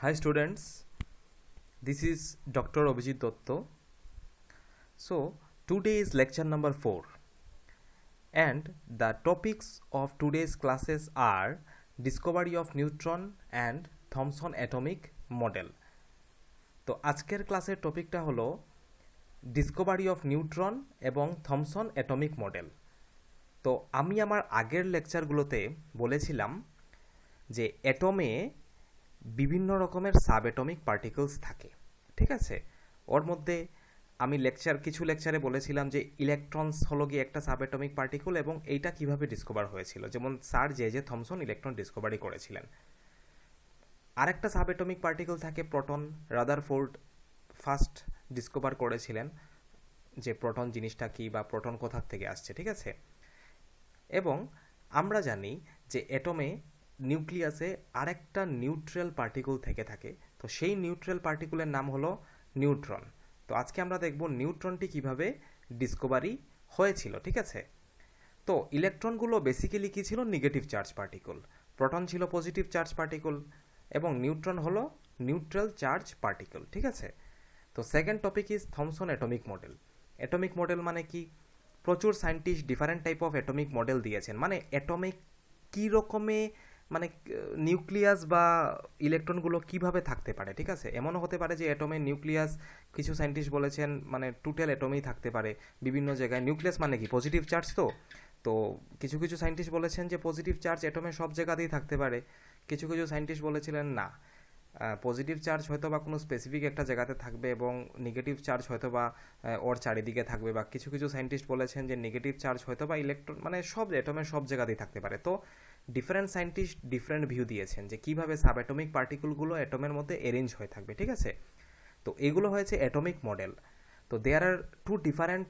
Hi students, this is Dr. Abhijit Dotto. So today is lecture number 4 and the topics of today's classes are discovery of neutron and Thomson atomic model. তো আজকের ক্লাসের টপিকটা হলো Discovery of neutron এবং Thomson atomic model. তো আমি আমার আগের লেকচারগুলোতে বলেছিলাম যে অ্যাটমে বিভিন্ন রকমের সাব অ্যাটমিক পার্টিকলস থাকে, ঠিক আছে। ওর মধ্যে আমি কিছু লেকচারে বলেছিলাম যে ইলেকট্রনস হলো গিয়ে একটা সাব অ্যাটমিক পার্টিকল এবং এইটা কিভাবে ডিসকভার হয়েছিল, যেমন sir J Thomson electron Discovery করেছিলেন। আরেকটা সাব অ্যাটমিক পার্টিকল থাকে প্রোটন, রাদারফোর্ড ফার্স্ট ডিসকভার করেছিলেন যে প্রোটন জিনিসটা কি বা প্রোটন কোথার থেকে আসছে, ঠিক আছে। এবং আমরা জানি যে অ্যাটমে নিউক্লিয়াসে আরেকটা নিউট্রাল পার্টিকল থেকে থাকে, তো সেই নিউট্রাল পার্টিকুলের নাম হলো নিউট্রন। তো আজকে আমরা দেখব নিউট্রনটি কিভাবে ডিসকভারি হয়েছিল, ঠিক আছে। তো ইলেকট্রনগুলো বেসিক্যালি কী ছিল? নেগেটিভ চার্জ পার্টিকল, প্রোটন ছিল পজিটিভ চার্জ পার্টিকল এবং নিউট্রন হলো নিউট্রাল চার্জ পার্টিকল, ঠিক আছে। তো second topic is Thomson atomic model. Atomic model মানে কি? প্রচুর scientist different type of atomic model দিয়েছেন, মানে অ্যাটমে কী রকমে মানে নিউক্লিয়াস বা ইলেকট্রনগুলো কিভাবে থাকতে পারে, ঠিক আছে। এমনও হতে পারে যে অ্যাটমের নিউক্লিয়াস কিছু সায়েন্টিস্ট বলেছেন মানে টোটাল অ্যাটমেই থাকতে পারে বিভিন্ন জায়গায়। নিউক্লিয়াস মানে কি? Positive charge. তো কিছু কিছু সায়েন্টিস্ট বলেছেন যে পজিটিভ চার্জ অ্যাটমের সব জায়গাতেই থাকতে পারে। কিছু কিছু সায়েন্টিস্ট বলেছিলেন না, পজিটিভ চার্জ হয়তো বা কোনো স্পেসিফিক একটা জায়গাতে থাকবে এবং নেগেটিভ চার্জ হয়তো বা ওর চারিদিকে থাকবে, বা কিছু কিছু সায়েন্টিস্ট বলেছেন যে নেগেটিভ চার্জ হয়তো বা ইলেকট্রন মানে সব অ্যাটমের সব জায়গাতেই থাকতে পারে। তো ডিফারেন্ট সায়েন্টিস্ট ডিফারেন্ট ভিউ দিয়েছেন যে কীভাবে সাব অ্যাটমিক পার্টিকেলগুলো অ্যাটমের মধ্যে অ্যারেঞ্জ হয়ে থাকবে, ঠিক আছে। তো এগুলো হয়েছে অ্যাটমিক মডেল। তো there are two different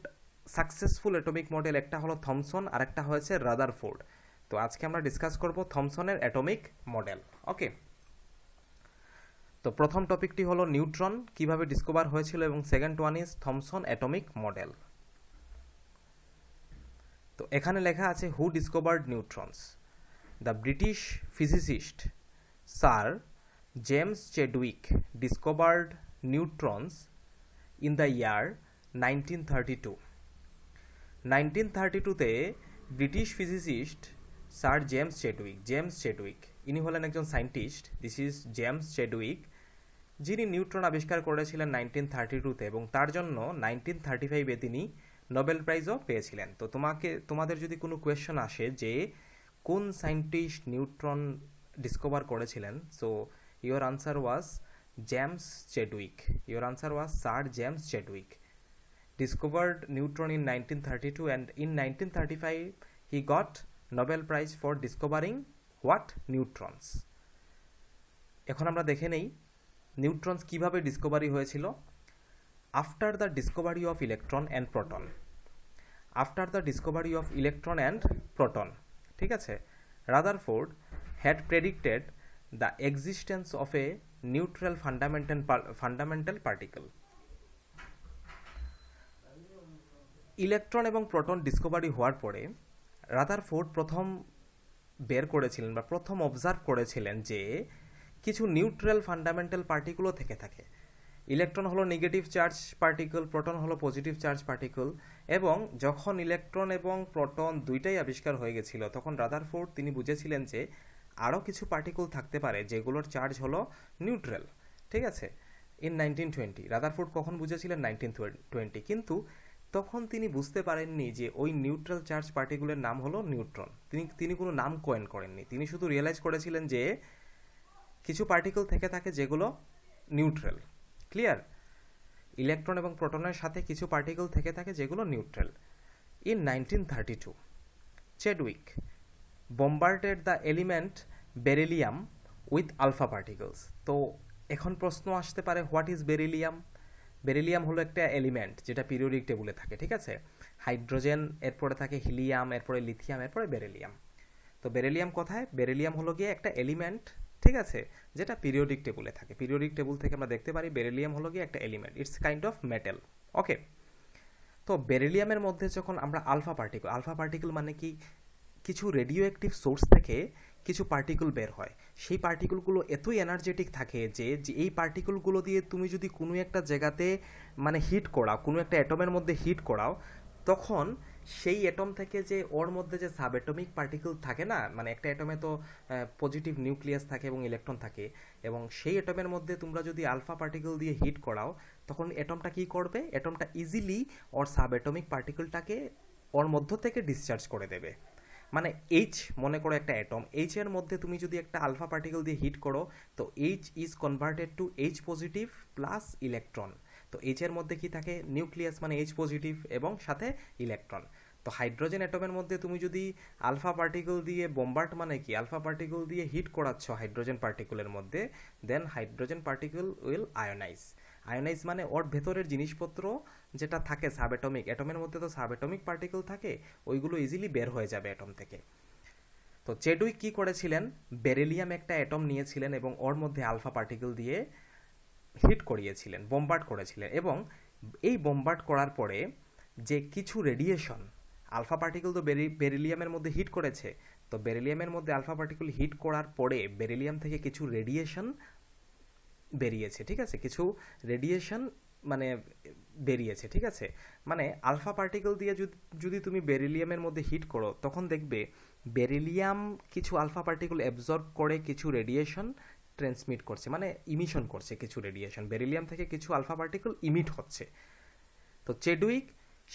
successful atomic model, একটা হলো থমসন আর একটা হয়েছে রাদারফোর্ড। তো আজকে আমরা ডিসকাস করব থমসনের অ্যাটমিক মডেল, ওকে। তো প্রথম টপিকটি হলো নিউট্রন কিভাবে ডিসকভার হয়েছিল এবং second one is Thomson atomic model. তো এখানে লেখা আছে who discovered neutrons. The British physicist sir James Chadwick discovered neutrons in the year 1932। 1932-তে British physicist sir James Chadwick ইনি হলেন একজন scientist. This is James Chadwick, যিনি নিউট্রন আবিষ্কার করেছিলেন 1932-তে এবং তার জন্য 1935-এ তিনি নোবেল প্রাইজও পেয়েছিলেন। তো তোমাদের যদি কোনো কোয়েশ্চন আসে যে কোন সায়েন্টিস্ট নিউট্রন ডিসকভার করেছিলেন, so your answer was James Chadwick. Your answer was sir James Chadwick discovered neutron in 1932 and in 1935 he got Nobel Prize for discovering what? Neutrons. এখন আমরা দেখে নেই নিউট্রনস কিভাবে ডিসকভারি হয়েছিল। After the Discovery of electron and proton, ঠিক আছে, Rutherford had predicted the existence of a neutral fundamental particle. Electron এবং proton Discovery হওয়ার পরে রাদারফোর্ড প্রথম বের করেছিলেন বা প্রথম অবজার্ভ করেছিলেন যে কিছু নিউট্রাল ফান্ডামেন্টাল পার্টিকেলও থেকে থাকে। ইলেকট্রন হলো নেগেটিভ চার্জ পার্টিকেল, প্রোটন হলো পজিটিভ চার্জ পার্টিকেল, এবং যখন ইলেকট্রন এবং প্রোটন দুইটাই আবিষ্কার হয়ে গেছিল তখন রাদারফোর্ড তিনি বুঝেছিলেন যে আরও কিছু পার্টিকেল থাকতে পারে যেগুলোর চার্জ হলো নিউট্রাল, ঠিক আছে। ইন 1920 রাদারফোর্ড কখন বুঝেছিলেন? 1920। কিন্তু তখন তিনি বুঝতে পারেননি যে ওই নিউট্রাল চার্জ পার্টিকুলের নাম হলো নিউট্রন। তিনি কোনো নাম কয়েন করেননি, তিনি শুধু রিয়েলাইজ করেছিলেন যে কিছু পার্টিকেল থেকে থাকে যেগুলো নিউট্রাল। ক্লিয়ার? ইলেকট্রন এবং প্রোটনের সাথে কিছু পার্টিকেল থেকে থাকে যেগুলো neutral. In 1932 Chadwick bombarded the element beryllium with alpha particles. তো এখন প্রশ্ন আসতে পারে হোয়াট ইজ বেরিলিয়াম? বেরিলিয়াম হলো একটা এলিমেন্ট যেটা পিরিয়ডিক টেবুলে থাকে, ঠিক আছে। হাইড্রোজেন, এরপরে থাকে হিলিয়াম, এরপরে লিথিয়াম, এরপরে বেরিলিয়াম। তো বেরিলিয়াম কোথায়? বেরিলিয়াম হলো গিয়ে একটা এলিমেন্ট, ঠিক আছে, যেটা পিরিয়ডিক টেবুলে থাকে। পিরিয়ডিক টেবুল থেকে আমরা দেখতে পারি বেরিলিয়াম হলো গিয়ে একটা element, it's kind of metal, okay. তো বেরিলিয়ামের মধ্যে যখন আমরা আলফা পার্টিকেল মানে কি? কিছু রেডিও অ্যাক্টিভ সোর্স থেকে কিছু পার্টিকেল বের হয়। সেই পার্টিকেলগুলো এতই এনার্জেটিক থাকে যে এই পার্টিকেলগুলো দিয়ে তুমি যদি কোনো একটা জায়গাতে মানে হিট করাও, কোনো একটা অ্যাটমের মধ্যে হিট করাও, তখন সেই অ্যাটম থেকে যে ওর মধ্যে যে সাব অ্যাটমিক পার্টিকেল থাকে না, মানে একটা অ্যাটমে তো পজিটিভ নিউক্লিয়াস থাকে এবং ইলেকট্রন থাকে, এবং সেই অ্যাটমের মধ্যে তোমরা যদি আলফা পার্টিকেল দিয়ে হিট করাও, তখন অ্যাটমটা কী করবে, অ্যাটমটা ইজিলি ওর সাব অ্যাটমিক পার্টিকেলটাকে ওর মধ্য থেকে ডিসচার্জ করে দেবে। মানে এইচ, মনে করো একটা অ্যাটম, এইচ এর মধ্যে তুমি যদি একটা আলফা পার্টিকেল দিয়ে হিট করো, তো H is converted to H positive plus electron. তো এইচ এর মধ্যে কি থাকে, নিউক্লিয়াস মানে এইচ পজিটিভ এবং সাথে ইলেকট্রন। তো হাইড্রোজেন অ্যাটমের মধ্যে তুমি যদি আলফা পার্টিকেল দিয়ে বোম্বার্ড, মানে কি আলফা পার্টিকেল দিয়ে হিট করাচ্ছ হাইড্রোজেন পার্টিকেলের মধ্যে, then hydrogen particle will ionise. Ionise মানে ওর ভেতরের জিনিসপত্র যেটা থাকে সাব অ্যাটমিক, অ্যাটমের মধ্যে তো সাব অ্যাটমিক পার্টিকেল থাকে, ওইগুলো ইজিলি বের হয়ে যাবে অ্যাটম থেকে। তো চেডউইক কি করেছিলেন, বেরিলিয়াম একটা অ্যাটম নিয়েছিলেন এবং ওর মধ্যে আলফা পার্টিকেল দিয়ে হিট করিয়েছিলেন, বোম্বার্ড করেছিলেন, এবং এই বোম্বার্ড করার পরে যে কিছু রেডিয়েশন, আলফা পার্টিকেল তো বেরিলিয়ামের মধ্যে হিট করেছে, তো বেরিলিয়ামের মধ্যে আলফা পার্টিকেল হিট করার পরে বেরিলিয়াম থেকে কিছু রেডিয়েশন বেরিয়েছে, ঠিক আছে, কিছু রেডিয়েশন মানে বেরিয়েছে, ঠিক আছে। মানে আলফা পার্টিকেল দিয়ে যদি তুমি বেরিলিয়ামের মধ্যে হিট করো, তখন দেখবে বেরিলিয়াম কিছু আলফা পার্টিকেল অ্যাবজর্ব করে কিছু রেডিয়েশন ট্রান্সমিট করছে, মানে ইমিশন করছে কিছু রেডিয়েশন, বেরিলিয়াম থেকে কিছু আলফা পার্টিকেল ইমিট হচ্ছে। তো চেডউইক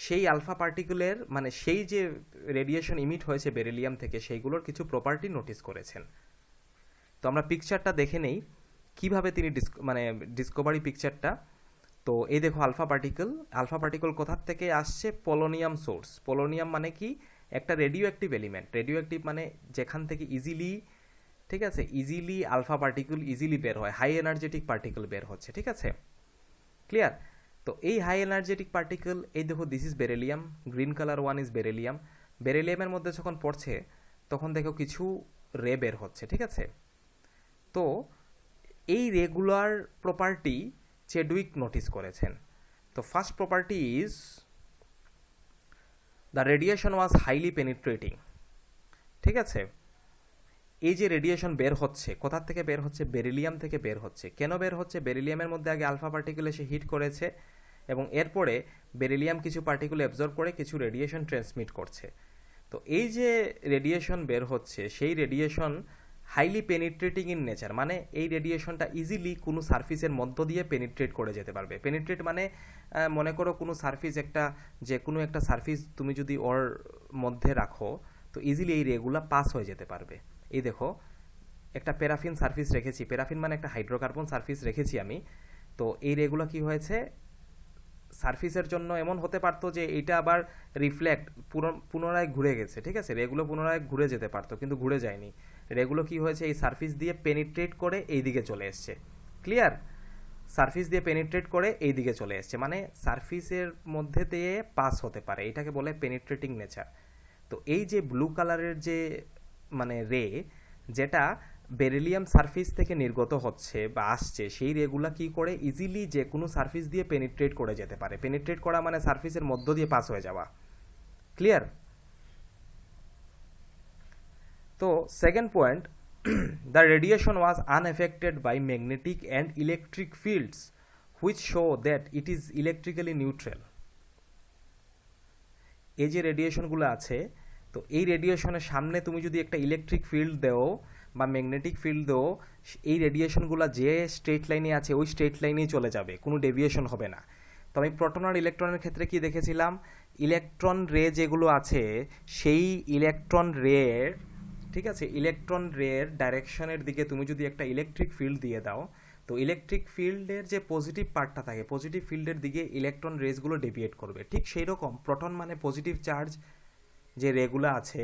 সেই আলফা পার্টিকেলের, মানে সেই যে রেডিয়েশন ইমিট হয়েছে বেরিলিয়াম থেকে, সেইগুলোর কিছু প্রপার্টি নোটিস করেছেন। তো আমরা পিকচারটা দেখে নেই কিভাবে তিনি মানে ডিসকভারি পিকচারটা। তো এই দেখো আলফা পার্টিকেল, আলফা পার্টিকেল কোথার থেকে আসছে, পোলোনিয়াম সোর্স। পোলোনিয়াম মানে কি, একটা radio active element. Radio active মানে যেখান থেকে ইজিলি, ঠিক আছে, ইজিলি আলফা পার্টিকেল ইজিলি বের হয়, হাই এনার্জেটিক পার্টিকেল বের হচ্ছে, ঠিক আছে, ক্লিয়ার। তো এই হাই এনার্জেটিক পার্টিকেল, এই দেখো this is beryllium, green colour one is beryllium. বেরিলিয়ামের মধ্যে যখন পড়ছে তখন দেখো কিছু রে বের হচ্ছে, ঠিক আছে। তো এই রেগুলার প্রপার্টি চেডউইক নোটিস করেছেন। তো first property is the radiation was highly penetrating, ঠিক আছে। এই যে রেডিয়েশন বের হচ্ছে, কোথা থেকে বের হচ্ছে, বেরিলিয়াম থেকে বের হচ্ছে। কেন বের হচ্ছে, বেরিলিয়ামের মধ্যে আগে আলফা পার্টিকেল এসে হিট করেছে এবং এরপরে বেরিলিয়াম কিছু পার্টিকেল অ্যাবজর্ব করে কিছু রেডিয়েশন ট্রান্সমিট করছে। তো এই যে রেডিয়েশন বের হচ্ছে, সেই radiation highly penetrating in nature, মানে এই রেডিয়েশনটা ইজিলি কোনো সারফেসের মধ্য দিয়ে পেনিট্রেট করে যেতে পারবে। পেনিট্রেট মানে মনে করো কোনো সারফেস, একটা যে কোনো একটা সারফেস তুমি যদি ওর মধ্যে রাখো, তো ইজিলি এই রেগুলা পাস হয়ে যেতে পারবে। এই দেখো একটা প্যারাফিন সারফেস রেখেছি, প্যারাফিন মানে একটা হাইড্রোকার্বন সারফেস রেখেছি আমি। তো এই রেগুলা কি হয়েছে, সারফেসের জন্য এমন হতে পারতো যে এইটা আবার রিফ্লেক্ট পুনরায় ঘুরে গেছে, ঠিক আছে, রেগুলো পুনরায় ঘুরে যেতে পারতো, কিন্তু ঘুরে যায়নি। রেগুলো কি হয়েছে, এই সারফেস দিয়ে পেনিট্রেট করে এই দিকে চলে এসছে, ক্লিয়ার। সারফেস দিয়ে পেনিট্রেট করে এই দিকে চলে এসছে, মানে সারফেসের মধ্যে দিয়ে পাস হতে পারে, এটাকে বলে পেনিট্রেটিং নেচার। তো এই যে ব্লু কালারের যে মানে রে, যেটা বেরিলিয়াম সারফেস থেকে নির্গত হচ্ছে বা আসছে, সেই রেগুলা কি করে ইজিলি যে কোনো সারফেস দিয়ে পেনিট্রেট করে যেতে পারে। পেনিট্রেট করা মানে সারফেসের মধ্য দিয়ে পাস হয়ে যাওয়া, ক্লিয়ার। তো second point, the radiation was unaffected by magnetic and electric fields which show that it is electrically neutral. এই যে রেডিয়েশনগুলো আছে, তো এই রেডিয়েশনের সামনে তুমি যদি একটা ইলেকট্রিক ফিল্ড দেও বা ম্যাগনেটিক ফিল্ড দেও, এই রেডিয়েশনগুলো যে স্ট্রেট লাইনে আছে ওই স্ট্রেট লাইনেই চলে যাবে, কোনো ডেভিয়েশন হবে না। তো আমি প্রোটন আর ইলেকট্রনের ক্ষেত্রে কি দেখেছিলাম, ইলেকট্রন রে যেগুলো আছে, সেই ইলেকট্রন রের, ঠিক আছে, ইলেকট্রন রের ডাইরেকশনের দিকে তুমি যদি একটা ইলেকট্রিক ফিল্ড দিয়ে দাও, তো ইলেকট্রিক ফিল্ডের যে পজিটিভ পার্টটা থাকে, পজিটিভ ফিল্ডের দিকে ইলেকট্রন রেসগুলো ডেভিয়েট করবে। ঠিক সেই রকম প্রোটন মানে পজিটিভ চার্জ যে রেগুলো আছে,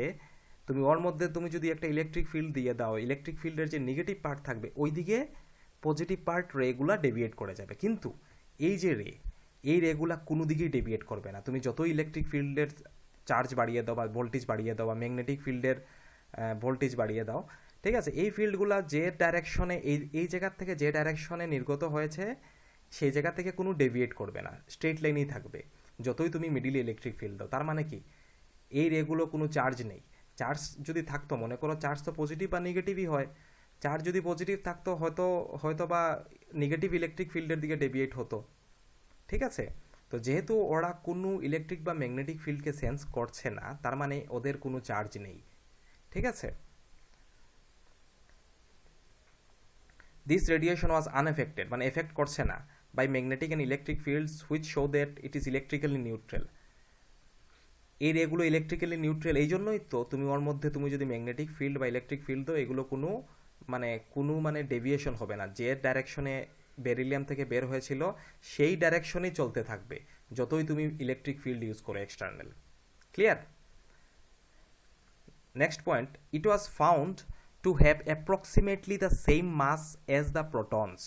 তুমি ওর মধ্যে তুমি যদি একটা ইলেকট্রিক ফিল্ড দিয়ে দাও, ইলেকট্রিক ফিল্ডের যে নেগেটিভ পার্ট থাকবে ওই দিকে পজিটিভ পার্ট রেগুলা ডেভিয়েট করে যাবে। কিন্তু এই যে রে, এই রেগুলা কোনো দিকেই ডেভিয়েট করবে না। তুমি যতই ইলেকট্রিক ফিল্ডের চার্জ বাড়িয়ে দাও বা ভোল্টেজ বাড়িয়ে দাও বা ম্যাগনেটিক ফিল্ডের ভোল্টেজ বাড়িয়ে দাও, ঠিক আছে, এই ফিল্ডগুলো যে ডাইরেকশনে, এই জায়গার থেকে যে ডাইরেকশনে নির্গত হয়েছে সেই জায়গা থেকে কোনো ডেভিয়েট করবে না, স্ট্রেট লাইনেই থাকবে যতই তুমি মিডিলে ইলেকট্রিক ফিল্ড দাও। তার মানে কি, এই রেগুলো কোনো চার্জ নেই, চার্জ যদি থাকতো, মনে করো চার্জ তো পজিটিভ বা নেগেটিভই হয়, চার্জ যদি পজিটিভ থাকতো হয়তো বা নেগেটিভ ইলেকট্রিক ফিল্ডের দিকে ডেভিয়েট হতো। ঠিক আছে, তো যেহেতু ওরা কোনো ইলেকট্রিক বা ম্যাগনেটিক ফিল্ডকে সেন্স করছে না, তার মানে ওদের কোনো চার্জ নেই। ঠিক আছে, দিস রেডিয়েশন ওয়াজ আনএফেক্টেড, মানে এফেক্ট করছে না, by magnetic and electric fields which show that it is electrically neutral. এই রেগুলো ইলেকট্রিক্যালি নিউট্রাল, এই জন্যই তো তুমি ওর মধ্যে তুমি যদি ম্যাগনেটিক ফিল্ড বা ইলেকট্রিক ফিল্ড দাও, এগুলো কোনো ডেভিয়েশন হবে না। যে ডাইরেকশনে বেরিলিয়াম থেকে বের হয়েছিল সেই ডাইরেকশনেই চলতে থাকবে, যতই তুমি ইলেকট্রিক ফিল্ড ইউজ করো external. Clear? Next point, it was found to have approximately the same mass as the protons.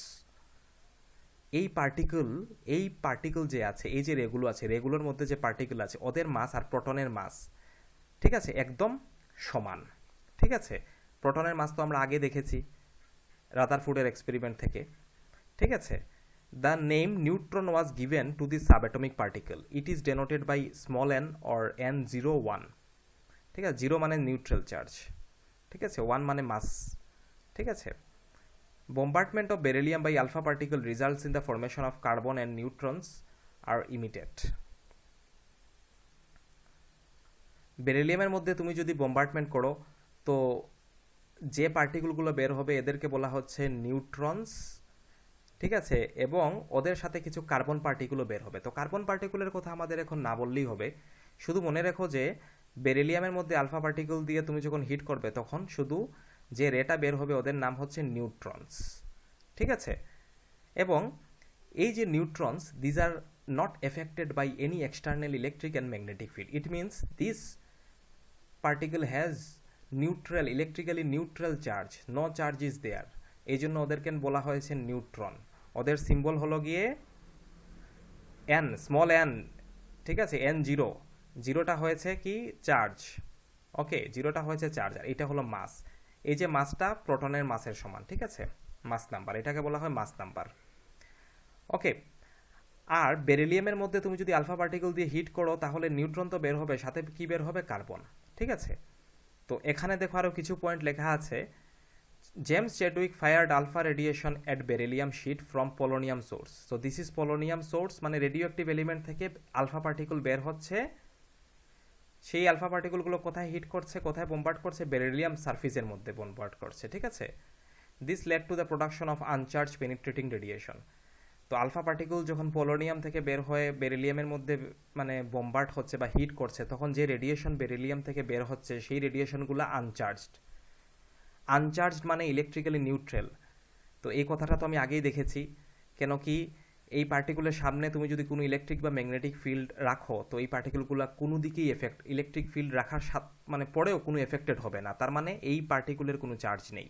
এই পার্টিকেল যে আছে, এই যে রেগুলো আছে, রেগুলোর মধ্যে যে পার্টিকেল আছে, ওদের মাস আর প্রোটনের মাস, ঠিক আছে, একদম সমান। ঠিক আছে, প্রোটনের মাস তো আমরা আগে দেখেছি রাদারফোর্ডের এক্সপেরিমেন্ট থেকে। ঠিক আছে, the name neutron was given to this subatomic particle. It is denoted by small n or n01। ঠিক আছে, 0 মানে নিউট্রাল চার্জ, ঠিক আছে, 1 মানে মাস। ঠিক আছে, bombardment of beryllium by alpha particle results in the formation of carbon and neutrons are emitted. বেরিলিয়ামের মধ্যে তুমি যদি বোম্বার্ডমেন্ট করো, তো যে পার্টিকেলগুলো বের হবে এদেরকে বলা হচ্ছে নিউট্রনস। ঠিক আছে, এবং ওদের সাথে কিছু কার্বন পার্টিকেলও বের হবে। তো কার্বন পার্টিকেলের কথা আমাদের এখন না বললেই হবে, শুধু মনে রেখো যে বেরিলিয়ামের মধ্যে আলফা পার্টিকেল দিয়ে তুমি যখন হিট করবে তখন শুধু যে রেটা বের হবে ওদের নাম হচ্ছে নিউট্রনস। ঠিক আছে, এবং এই যে neutrons, these are not affected by any external electric and magnetic field. It means this particle has neutral, electrically neutral charge, no charge is there. এই জন্য ওদেরকে বলা হয়েছে নিউট্রন। ওদের সিম্বল হলো গিয়ে এন, স্মল এন। ঠিক আছে, n0, জিরোটা হয়েছে কি চার্জ। ওকে, জিরোটা হয়েছে চার্জ, আর এটা হলো মাস। এই যে মাসটা প্রোটনের মাসের সমান। ঠিক আছে, মাস নাম্বার, এটাকে বলা হয় মাস নাম্বার। ওকে, আর বেরিলিয়ামের মধ্যে তুমি যদি আলফা পার্টিকেল দিয়ে হিট করো তাহলে নিউট্রন তো বের হবে, সাথে কি বের হবে? কার্বন। ঠিক আছে, তো এখানে দেখো আরও কিছু পয়েন্ট লেখা আছে। James Chadwick fired alpha radiation at beryllium sheet from polonium source. So this is polonium source, মানে রেডিও অ্যাক্টিভ এলিমেন্ট থেকে আলফা পার্টিকেল বের হচ্ছে। সেই আলফা পার্টিকেলগুলো কোথায় হিট করছে, কোথায় বোম্বার্ড করছে? বেরিলিয়াম সারফেসের মধ্যে বোম্বার্ড করছে। ঠিক আছে, this led to the production of uncharged penetrating radiation. তো আলফা পার্টিকেল যখন পোলোনিয়াম থেকে বের হয়ে বেরিলিয়ামের মধ্যে বোম্বার্ড হচ্ছে বা হিট করছে, তখন যে রেডিয়েশন বেরিলিয়াম থেকে বের হচ্ছে সেই রেডিয়েশনগুলো আনচার্জড। আনচার্জড মানে ইলেকট্রিক্যালি নিউট্রাল। তো এই কথাটা তো আমি আগেই দেখেছি, কেন কি এই পার্টিকুলের সামনে তুমি যদি কোনো ইলেকট্রিক বা ম্যাগনেটিক ফিল্ড রাখো, তো এই পার্টিকুলগুলো কোনো দিকেই ইলেকট্রিক ফিল্ড রাখার পরেও কোনো এফেক্টেড হবে না, তার মানে এই পার্টিকুলের কোনো চার্জ নেই।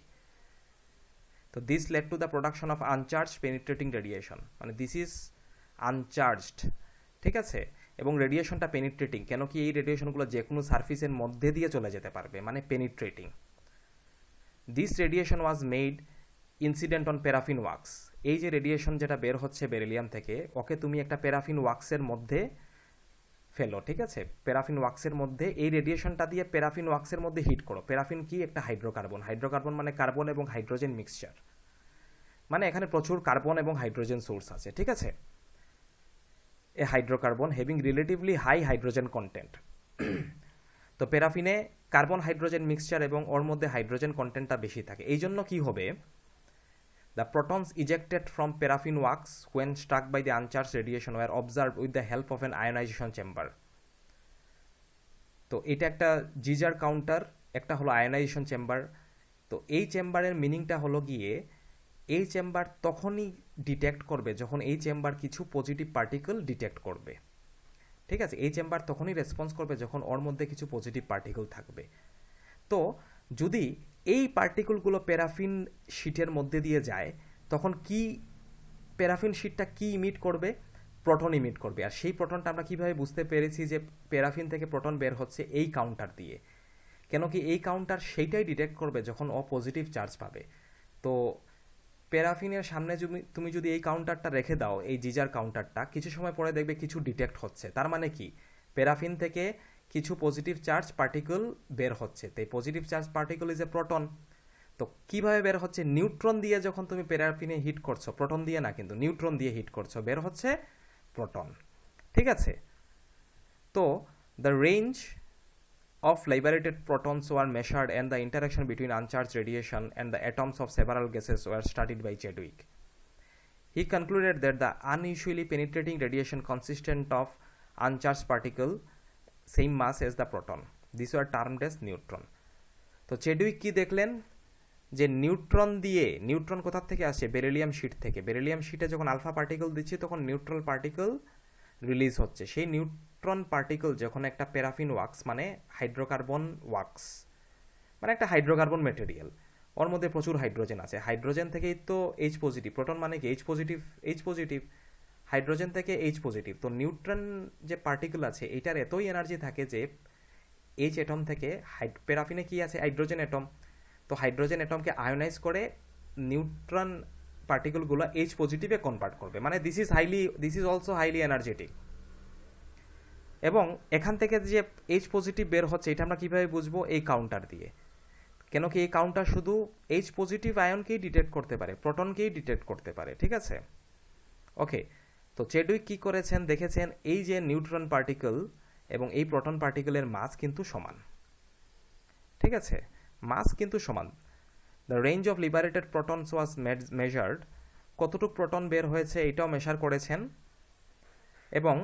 তো this led to the production of uncharged penetrating radiation, মানে দিস ইজ আনচার্জড। ঠিক আছে, এবং রেডিয়েশনটা পেনিট্রেটিং, কেন কি এই রেডিয়েশনগুলো যে কোনো সারফেসের মধ্যে দিয়ে চলে যেতে পারবে, মানে penetrating. This radiation was made incident on paraffin wax. এই যে রেডিয়েশন যেটা বের হচ্ছে বেরিলিয়াম থেকে, ওকে তুমি একটা প্যারাফিন ওয়াক্সের মধ্যে ফেলো। ঠিক আছে, প্যারাফিন ওয়াক্সের মধ্যে এই রেডিয়েশনটা দিয়ে প্যারাফিন ওয়াক্সের মধ্যে হিট করো। প্যারাফিন কি? একটা হাইড্রোকার্বন। হাইড্রোকার্বন মানে কার্বন এবং হাইড্রোজেন মিক্সচার, মানে এখানে প্রচুর কার্বন এবং হাইড্রোজেন সোর্স আছে। ঠিক আছে, a hydrocarbon having relatively high hydrogen content. তো প্যারাফিনে কার্বন হাইড্রোজেন মিক্সচার এবং ওর মধ্যে হাইড্রোজেন কন্টেন্টটা বেশি থাকে। এই জন্য কি হবে? The protons ejected from paraffin wax when struck by the uncharged radiation were observed with the help of an ionization chamber. তো এটা একটা জিজার কাউন্টার, একটা হলো আয়নাইজেশন চেম্বার। তো এই চেম্বারের মিনিংটা হলো গিয়ে, এই চেম্বার তখনই ডিটেক্ট করবে যখন এই চেম্বার কিছু পজিটিভ পার্টিকেল ডিটেক্ট করবে। ঠিক আছে, এই চেম্বার তখনই রেসপন্স করবে যখন ওর মধ্যে কিছু পজিটিভ পার্টিকেল থাকবে। তো যদি এই পার্টিকেলগুলো প্যারাফিন শিটের মধ্যে দিয়ে যায়, তখন কি প্যারাফিন শিটটা কি ইমিট করবে? প্রোটন ইমিট করবে। আর সেই প্রোটনটা আমরা কীভাবে বুঝতে পেরেছি যে প্যারাফিন থেকে প্রোটন বের হচ্ছে? এই কাউন্টার দিয়ে। কেন কি এই কাউন্টার সেইটাই ডিটেক্ট করবে যখন ও পজিটিভ চার্জ পাবে। তো প্যারাফিনের সামনে তুমি যদি এই কাউন্টারটা রেখে দাও, এই জিজার কাউন্টারটা, কিছু সময় পরে দেখবে কিছু ডিটেক্ট হচ্ছে। তার মানে কি? প্যারাফিন থেকে কিছু পজিটিভ চার্জ পার্টিকেল বের হচ্ছে। তো এই positive charge particle is a proton. তো কিভাবে বের হচ্ছে? নিউট্রন দিয়ে যখন তুমি প্যারাফিনে হিট করছো, প্রোটন দিয়ে না কিন্তু নিউট্রন দিয়ে হিট করছো, বের হচ্ছে প্রোটন। ঠিক আছে? তো the range of liberated protons were measured and the interaction between uncharged radiation and the atoms of several gases were studied by Chadwick. He concluded that the unusually penetrating radiation consistent of uncharged particle same mass as the proton. These were termed as neutron. তো Chadwick কি দেখলেন? যে neutron কোথা থেকে আসে? Beryllium sheet থেকে। Beryllium শিটে যখন আলফা পার্টিকেল দিচ্ছি তখন নিউট্রাল পার্টিকেল রিলিজ হচ্ছে। সেই নিউট্রন পার্টিকেল যখন একটা প্যারাফিন ওয়াক্স মানে হাইড্রোকার্বন ওয়াক্স মানে একটা হাইড্রোকার্বন মেটেরিয়াল, ওর মধ্যে প্রচুর হাইড্রোজেন আছে। হাইড্রোজেন থেকেই তো এইচ পজিটিভ, প্রোটন মানে কি এইচ পজিটিভ, হাইড্রোজেন থেকে এইচ পজিটিভ। তো নিউট্রন যে পার্টিকেল আছে এটার এতই এনার্জি থাকে যে এইচ অ্যাটম থেকে প্যারাফিনে কি আছে? Hydrogen atom. তো হাইড্রোজেন অ্যাটমকে আয়োনাইজ করে নিউট্রন পার্টিকেলগুলো এইচ পজিটিভে কনভার্ট করবে। মানে this is also highly energetic. এবং এখান থেকে যে এইচ পজিটিভ বের হচ্ছে এটা আমরা কীভাবে বুঝবো? এই কাউন্টার দিয়ে। কেন কি এই কাউন্টার শুধু এইচ পজিটিভ আয়নকেই ডিটেক্ট করতে পারে, প্রোটনকেই ডিটেক্ট করতে পারে। ঠিক আছে? ওকে। তো চেডউইক কী করেছেন? দেখেছেন এই যে নিউট্রন পার্টিকেল এবং এই প্রোটন পার্টিকেলের মাস কিন্তু সমান। ঠিক আছে? মাস কিন্তু সমান। The range of liberated protons was measured. কতটুক প্রোটন বের হয়েছে এটাও মেজার করেছেন। এবং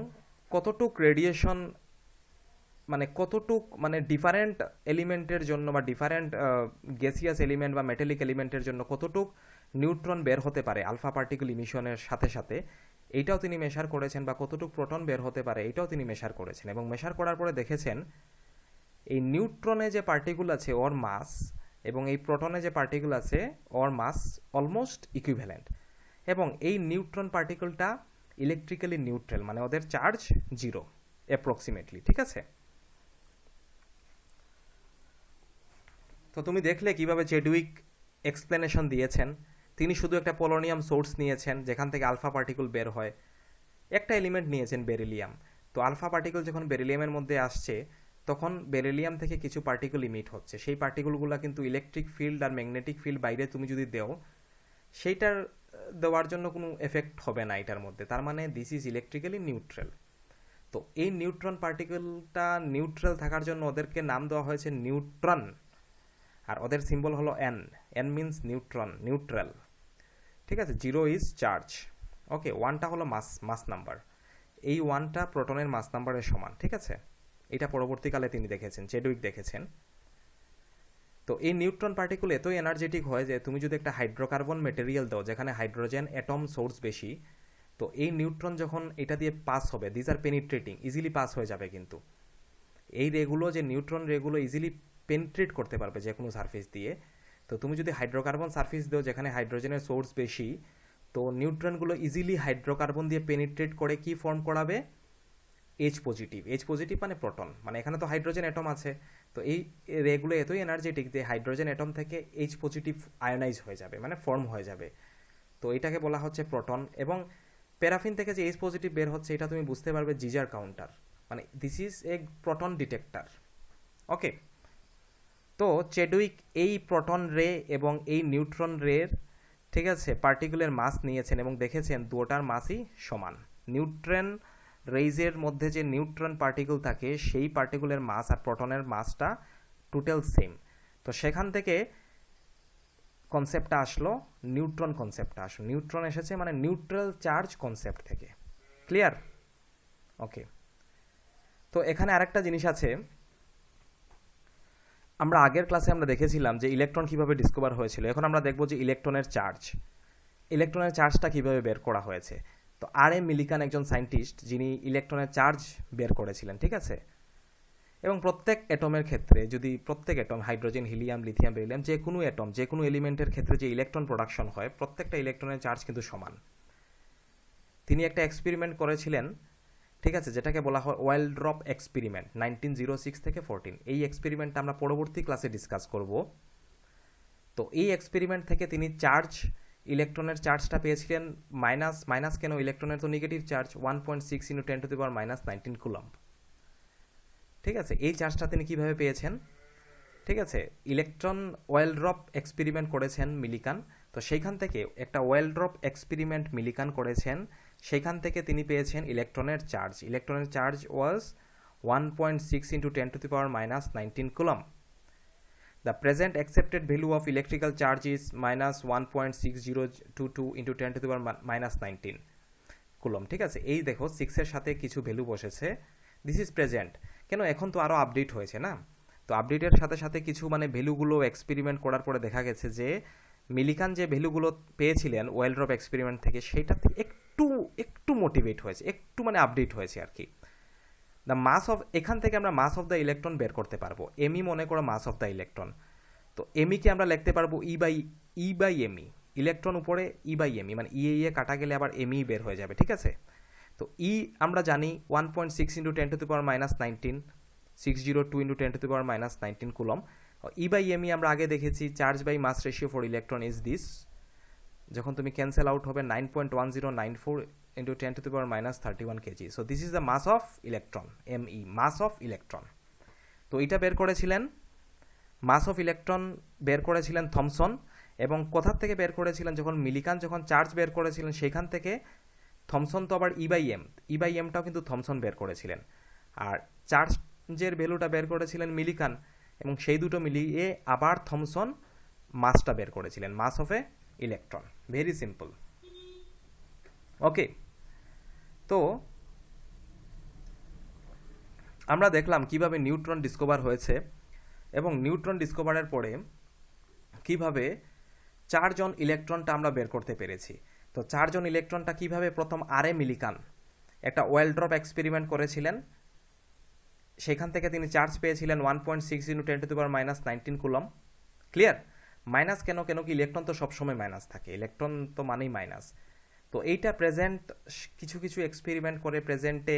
কতটুক রেডিয়েশন মানে ডিফারেন্ট এলিমেন্টের জন্য বা ডিফারেন্ট গ্যাসিয়াস এলিমেন্ট বা মেটালিক এলিমেন্টের জন্য কতটুক নিউট্রন বের হতে পারে আলফা পার্টিকেল ইমিশনের সাথে সাথে, এইটাও তিনি মেশার করেছেন। বা কতটুক প্রোটন বের হতে পারে এটাও তিনি মেশার করেছেন। এবং মেশার করার পরে দেখেছেন এই নিউট্রনে যে পার্টিকেল আছে ওর মাস এবং এই প্রোটনে যে পার্টিকেল আছে ওর মাস অলমোস্ট ইকুইভ্যালেন্ট। এবং এই নিউট্রন পার্টিকেলটা ইলেকট্রিক্যালি নিউট্রাল, মানে ওদের চার্জ 0 অ্যাপ্রক্সিমেটলি। ঠিক আছে? তো তুমি দেখলে কিভাবে চেডউইক এক্সপ্লেনেশন দিয়েছেন। তিনি শুধু একটা পোলোনিয়াম সোর্স নিয়েছেন যেখান থেকে আলফা পার্টিকেল বের হয়, একটা এলিমেন্ট নিয়েছেন বেরিলিয়াম। তো আলফা পার্টিকেল যখন বেরিলিয়ামের মধ্যে আসছে তখন বেরিলিয়াম থেকে কিছু পার্টিকেল ইমিট হচ্ছে। সেই পার্টিকেলগুলো কিন্তু ইলেকট্রিক ফিল্ড আর ম্যাগনেটিক ফিল্ড বাইরে তুমি যদি দেও সেইটার দেওয়ার জন্য কোনো এফেক্ট হবে না এটার মধ্যে। তার মানে দিস ইজ ইলেকট্রিক্যালি নিউট্রাল। তো এই নিউট্রন পার্টিকেলটা নিউট্রাল থাকার জন্য ওদেরকে নাম দেওয়া হয়েছে নিউট্রন। আর ওদের সিম্বল হলো এন মিনস নিউট্রাল। ঠিক আছে? 0 ইজ চার্জ। ওকে, 1টা হলো মাস নাম্বার। এই 1টা প্রোটনের মাস নাম্বারের সমান। ঠিক আছে? এটা পরবর্তীকালে তিনি দেখেছেন, চেডউইক দেখেছেন। তো এই নিউট্রন পার্টিকেল এতই এনার্জেটিক হয় যে তুমি যদি একটা হাইড্রোকার্বন মেটেরিয়াল দাও যেখানে হাইড্রোজেন অ্যাটম সোর্স বেশি, তো এই নিউট্রন যখন এটা দিয়ে পাস হবে, this are penetrating, easily pass হয়ে যাবে। কিন্তু এই রেগুলো যে নিউট্রন রেগুলো ইজিলি পেনিট্রেট করতে পারবে যে কোনো সারফেস দিয়ে। তো তুমি যদি হাইড্রোকার্বন সারফেস দাও যেখানে হাইড্রোজেনের সোর্স বেশি, তো নিউট্রনগুলো ইজিলি হাইড্রোকার্বন দিয়ে পেনিট্রেট করে কি ফর্ম করাবে? এইচ পজিটিভ মানে প্রোটন, মানে এখানে তো হাইড্রোজেন অ্যাটম আছে। তো এই রেগুলো এতই এনার্জেটিক যে হাইড্রোজেন অ্যাটম থেকে এইচ পজিটিভ আয়োনাইজ হয়ে যাবে, মানে ফর্ম হয়ে যাবে। তো এটাকে বলা হচ্ছে প্রোটন। এবং প্যারাফিন থেকে যে এইচ পজিটিভ বের হচ্ছে এটা তুমি বুঝতে পারবে জিজার কাউন্টার, মানে this is a proton detector. Okay. তো চেডউইক এই প্রোটন রে এবং এই নিউট্রন রের, ঠিক আছে, পার্টিকুলার মাস নিয়েছেন এবং দেখেছেন দুটোটার মাসই সমান। নিউট্রন রেইজের মধ্যে যে নিউট্রন পার্টিকেল থাকে সেই পার্টিকুলার মাস আর প্রোটনের মাসটা টোটাল সেম। তো সেখান থেকে কনসেপ্টটা আসলো, নিউট্রন কনসেপ্টটা আসলো। নিউট্রন এসেছে মানে নিউট্রাল চার্জ কনসেপ্ট থেকে। ক্লিয়ার? ওকে। তো এখানে আরেকটা জিনিস আছে, আমরা আগের ক্লাসে আমরা দেখেছিলাম যে ইলেকট্রন কিভাবে ডিসকভার হয়েছিল। এখন আমরা দেখব যে ইলেকট্রনের চার্জটা কিভাবে বের করা হয়েছে। তো আর.এম. মিলিকান একজন সায়েন্টিস্ট যিনি ইলেকট্রনের চার্জ বের করেছিলেন। ঠিক আছে? এবং প্রত্যেক অ্যাটমের ক্ষেত্রে যদি প্রত্যেক atom, hydrogen, helium, lithium, beryllium, যে কোনো অ্যাটম, যে কোনো এলিমেন্টের ক্ষেত্রে যে ইলেকট্রন প্রোডাকশন হয় প্রত্যেকটা ইলেকট্রনের চার্জ কিন্তু সমান। তিনি একটা এক্সপেরিমেন্ট করেছিলেন, ঠিক আছে, যেটাকে বলা হয় ওয়েল ড্রপ এক্সপেরিমেন্ট, 1906 থেকে 14। এই এক্সপেরিমেন্টটা আমরা পরবর্তী ক্লাসে ডিসকাস করব। তো এই এক্সপেরিমেন্ট থেকে তিনি ইলেকট্রনের চার্জটা পেয়েছিলেন মাইনাস কেন, ইলেকট্রনের তো নেগেটিভ চার্জ 1.6 × 10⁻⁻19 কুলম্ব। ঠিক আছে, এই চার্জটা তিনি কিভাবে পেয়েছেন? ঠিক আছে, ইলেকট্রন ওয়েল ড্রপ এক্সপেরিমেন্ট করেছেন মিলিকান, তো সেইখান থেকে একটা ওয়েল ড্রপ এক্সপেরিমেন্ট মিলিকান করেছেন, সেইখান থেকে তিনি পেয়েছেন ইলেকট্রনের চার্জ। ইলেকট্রনের charge was 1.6 into 10 to the power minus 19 coulomb. The present accepted value of electrical charge is minus 1.6022 into 10 to the power minus 19 coulomb. ঠিক আছে, এই দেখো 6 এর সাথে কিছু ভ্যালু বসেছে, দিস ইজ প্রেজেন্ট। কেন, এখন তো আরও আপডেট হয়েছে না, তো আপডেটের সাথে সাথে কিছু মানে ভ্যালুগুলো এক্সপেরিমেন্ট করার পরে দেখা গেছে যে মিলিকান যে ভ্যালুগুলো পেয়েছিলেন ওয়েল ড্রপ এক্সপেরিমেন্ট থেকে, সেইটাতে একটু মোটিভেট হয়েছে, একটু মানে আপডেট হয়েছে আর কি। দ্য মাস অফ, এখান থেকে আমরা মাস অফ দ্য ইলেকট্রন বের করতে পারবো। এমই মনে করো মাস অফ দ্য ইলেকট্রন, তো এমিকে আমরা লিখতে পারবো ই বাই এমই, ইলেকট্রন উপরে ই বাই এমই, মানে ইয়ে কাটা গেলে আবার এমই বের হয়ে যাবে। ঠিক আছে, তো ই আমরা জানি 1.6 into 10 to the power minus 19, 602 into 10 to the power minus 19 coulomb. E by m e আমরা আগে দেখেছি, charge by mass ratio for electron is this, যখন তুমি ক্যান্সেল আউট হবে 9.1094 into 10 to the power minus 31 kg. So this is the mass of electron, ME, mass of electron. তো এটা বের করেছিলেন, মাস অফ ইলেকট্রন বের করেছিলেন থমসন, এবং কোথার থেকে বের করেছিলেন? যখন মিলিকান যখন চার্জ বের করেছিলেন সেইখান থেকে। থমসন তো আবার ই বাই এমটাও কিন্তু থমসন বের করেছিলেন, আর চার্জের ভ্যালুটা বের করেছিলেন মিলিকান, এবং সেই দুটো মিলিয়ে আবার থমসন মাসটা বের করেছিলেন, mass of a electron. Very simple. Okay, তো আমরা দেখলাম কিভাবে নিউট্রন ডিসকভার হয়েছে, এবং নিউট্রন ডিসকভারের পরে কিভাবে চারজন ইলেকট্রনটা আমরা বের করতে পেরেছি। তো চারজন ইলেকট্রনটা কিভাবে, প্রথম আর এ মিলিকান একটা ওয়েল ড্রপ এক্সপেরিমেন্ট করেছিলেন, সেখান থেকে তিনি চার্জ পেয়েছিলেন 1.6 into 10 to the power minus 19 coulomb. Clear? Minus কেন কি ইলেকট্রন তো সবসময় মাইনাস থাকে, ইলেকট্রন তো মানেই মাইনাস। তো এইটা প্রেজেন্ট কিছু এক্সপেরিমেন্ট করে, প্রেজেন্টে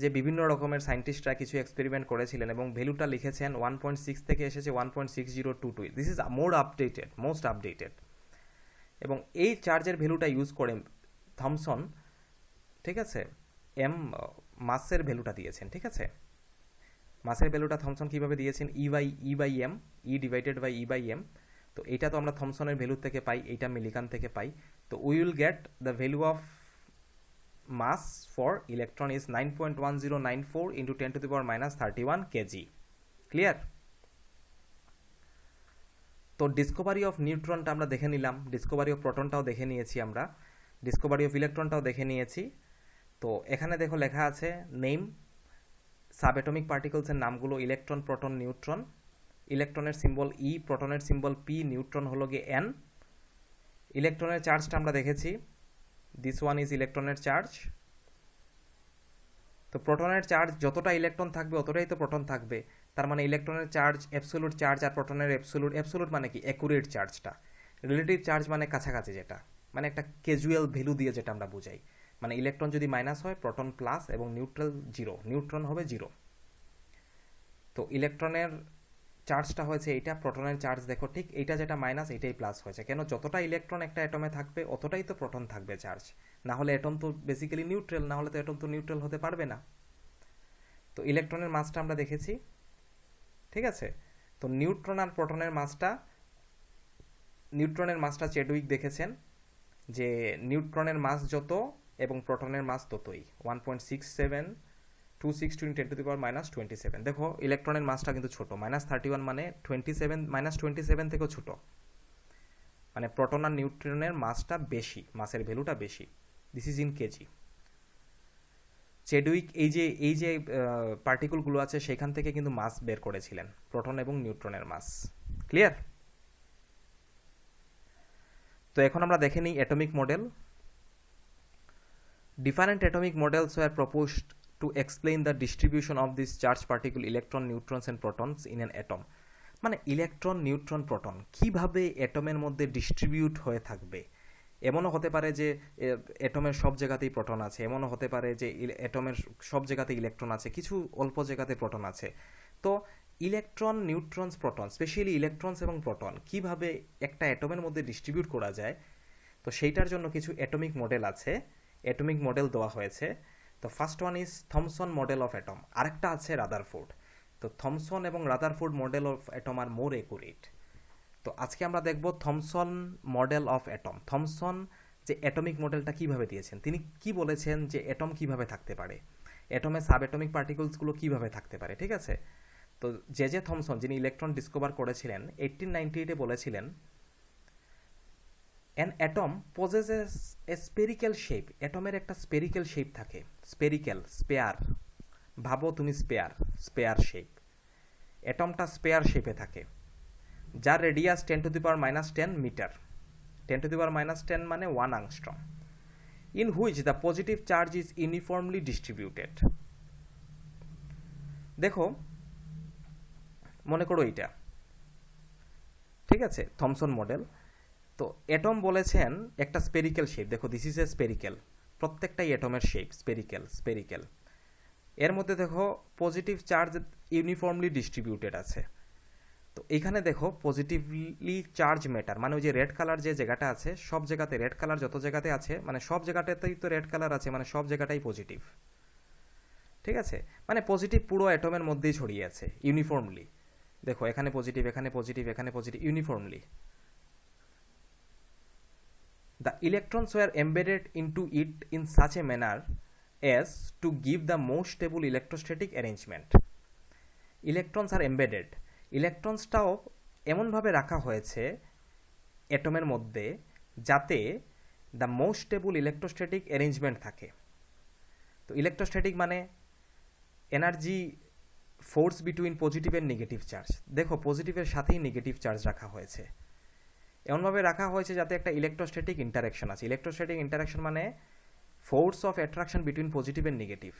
যে বিভিন্ন রকমের সায়েন্টিস্টরা কিছু এক্সপেরিমেন্ট করেছিলেন এবং ভ্যালুটা লিখেছেন 1.6 থেকে এসেছে 1.6022। This is most updated. এবং এই চার্জের ভ্যালুটা ইউজ করে থমসন, ঠিক আছে, মাসের ভ্যালুটা দিয়েছেন। ঠিক আছে, মাসের ভ্যালুটা থমসন কীভাবে দিয়েছেন? E by m, e divided by e by m. তো এইটা তো আমরা থমসনের ভ্যালু থেকে পাই, এইটা মিলিকান থেকে পাই। তো we will get the value of mass for electron is 9.1094 into 10 to the power minus 31 kg. Clear? তো ডিসকভারি অফ নিউট্রনটা আমরা দেখে নিলাম, ডিসকভারি অফ প্রোটনটাও দেখে নিয়েছি আমরা, ডিসকভারি অফ ইলেকট্রনটাও দেখে নিয়েছি। তো এখানে দেখো লেখা আছে নেম, সাব অ্যাটমিক পার্টিকলসের নামগুলো ইলেকট্রন, প্রোটন, নিউট্রন। ইলেকট্রনের সিম্বল ই, প্রোটনের সিম্বল পি, নিউট্রন হলো গিয়ে এন। ইলেকট্রনের চার্জটা আমরা দেখেছি, দিস ওয়ান ইজ ইলেকট্রনের চার্জ। তো প্রোটনের চার্জ যতটা ইলেকট্রন থাকবে অতটাই তো প্রোটন থাকবে, তার মানে ইলেকট্রনের চার্জ অ্যাবসোলুট চার্জ, আর প্রোটনের অ্যাবসোলুট মানে কি অ্যাকুরেট চার্জটা। রিলেটিভ চার্জ মানে কাছাকাছি, যেটা মানে একটা ক্যাজুয়াল ভ্যালু দিয়ে যেটা আমরা বুঝাই, মানে ইলেকট্রন যদি মাইনাস হয় প্রোটন প্লাস এবং নিউট্রাল জিরো, নিউট্রন হবে জিরো। তো ইলেকট্রনের চার্জটা হয়েছে এইটা, প্রোটনের চার্জ দেখো ঠিক এইটা যেটা মাইনাস এইটাই প্লাস হয়েছে। কেন? যতটা ইলেকট্রন একটা অ্যাটমে থাকবে অতটাই তো প্রোটন থাকবে চার্জ, না হলে অ্যাটম তো বেসিক্যালি নিউট্রাল, না হলে তো অ্যাটম তো নিউট্রাল হতে পারবে না। তো ইলেকট্রনের মাসটা আমরা দেখেছি, ঠিক আছে। তো নিউট্রন আর প্রোটনের মাসটা চেডউইক দেখেছেন যে নিউট্রনের মাস যত এবং প্রোটনের মাস ততই, 1.6726 into 10 to the power minus 27। দেখো ইলেকট্রনের মাসটা কিন্তু ছোট, -31 মানে 27, -27 থেকেও ছোট, মানে প্রোটন আর নিউট্রনের মাসটা বেশি, মাসের ভ্যালুটা বেশি। This is in kg. Chadwick এই যে পার্টিকেলগুলো আছে সেখান থেকে কিন্তু মাস বের করেছিলেন, প্রোটন এবং নিউট্রনের মাস। ক্লিয়ার? তো এখন আমরা দেখে নিই atomic model. Different atomic models were proposed to explain the distribution of this charged particle, electron, neutrons and protons in an atom. মানে ইলেকট্রন, নিউট্রন, প্রোটন কিভাবে অ্যাটমের মধ্যে ডিস্ট্রিবিউট হয়ে থাকবে। এমনও হতে পারে যে অ্যাটমের সব জায়গাতেই প্রোটন আছে, এমনও হতে পারে যে অ্যাটমের সব জায়গাতে ইলেকট্রন আছে, কিছু অল্প জায়গাতে প্রোটন আছে। তো ইলেকট্রন, নিউট্রনস, প্রোটন, স্পেশালি ইলেকট্রনস এবং প্রোটন কিভাবে একটা অ্যাটমের মধ্যে ডিস্ট্রিবিউট করা যায়, তো সেইটার জন্য কিছু অ্যাটমিক মডেল আছে, অ্যাটমিক মডেল দেওয়া হয়েছে। তো first one is Thomson model of atom, আরেকটা আছে রাদারফোর্ড। তো থমসন এবং Rutherford model of atom are more accurate. তো আজকে আমরা দেখব Thomson model of atom. Thomson যে অ্যাটমিক মডেলটা কিভাবে দিয়েছেন, তিনি কি বলেছেন যে অ্যাটম কিভাবে থাকতে পারে, অ্যাটমে সাব অ্যাটমিক পার্টিকলসগুলো কিভাবে থাকতে পারে, ঠিক আছে। তো জে থমসন, যিনি ইলেকট্রন ডিসকভার করেছিলেন 1898-এ, বলেছিলেন an atom possesses a spherical shape. অ্যাটমের একটা স্পেরিক্যাল শেপ থাকে, স্পেরিক্যাল, স্পেয়ার, ভাবো তুমি স্পেয়ার শেপ। অ্যাটমটা স্পেয়ার শেপে থাকে, যার রেডিয়াস 10⁻⁻10 মিটার। 10⁻⁻10 মানে 1 angstrom. In which the positive charge is uniformly distributed. দেখো, মনে করো এইটা, ঠিক আছে, থমসন মডেল। তো অ্যাটম বলেছেন একটা স্পেরিক্যাল শেপ। দেখো, দিস ইজ এ স্পেরিক্যাল, প্রত্যেকটাই অ্যাটমের শেপ স্পেরিক্যাল। এর মধ্যে দেখো পজিটিভ চার্জ ইউনিফর্মলি ডিস্ট্রিবিউটেড আছে। তো এখানে দেখো পজিটিভলি চার্জ ম্যাটার, মানে ওই যে রেড কালার যে জায়গাটা আছে, সব জায়গাতে রেড কালার যত জায়গাতে আছে, মানে সব জায়গাটাতেই তো রেড কালার আছে, মানে সব জায়গাটাই পজিটিভ, ঠিক আছে। মানে পজিটিভ পুরো অ্যাটমের মধ্যেই ছড়িয়ে আছে ইউনিফর্মলি। দেখো, এখানে পজিটিভ, এখানে পজিটিভ, এখানে positive, uniformly. The electrons were embedded into it in such a manner as to give the most stable electrostatic arrangement. Electrons are embedded. ইলেকট্রনসটাও এমনভাবে রাখা হয়েছে অ্যাটমের মধ্যে যাতে the most stable electrostatic arrangement থাকে। তো ইলেকট্রোস্ট্যাটিক মানে energy force between positive and negative charge. দেখো, পজিটিভের সাথেই নেগেটিভ চার্জ রাখা হয়েছে, এমনভাবে রাখা হয়েছে যাতে একটা ইলেকট্রোস্ট্যাটিক ইন্টারাকশন আছে। ইলেকট্রোস্ট্যাটিক ইন্টারাকশন মানে force of attraction between positive and negative.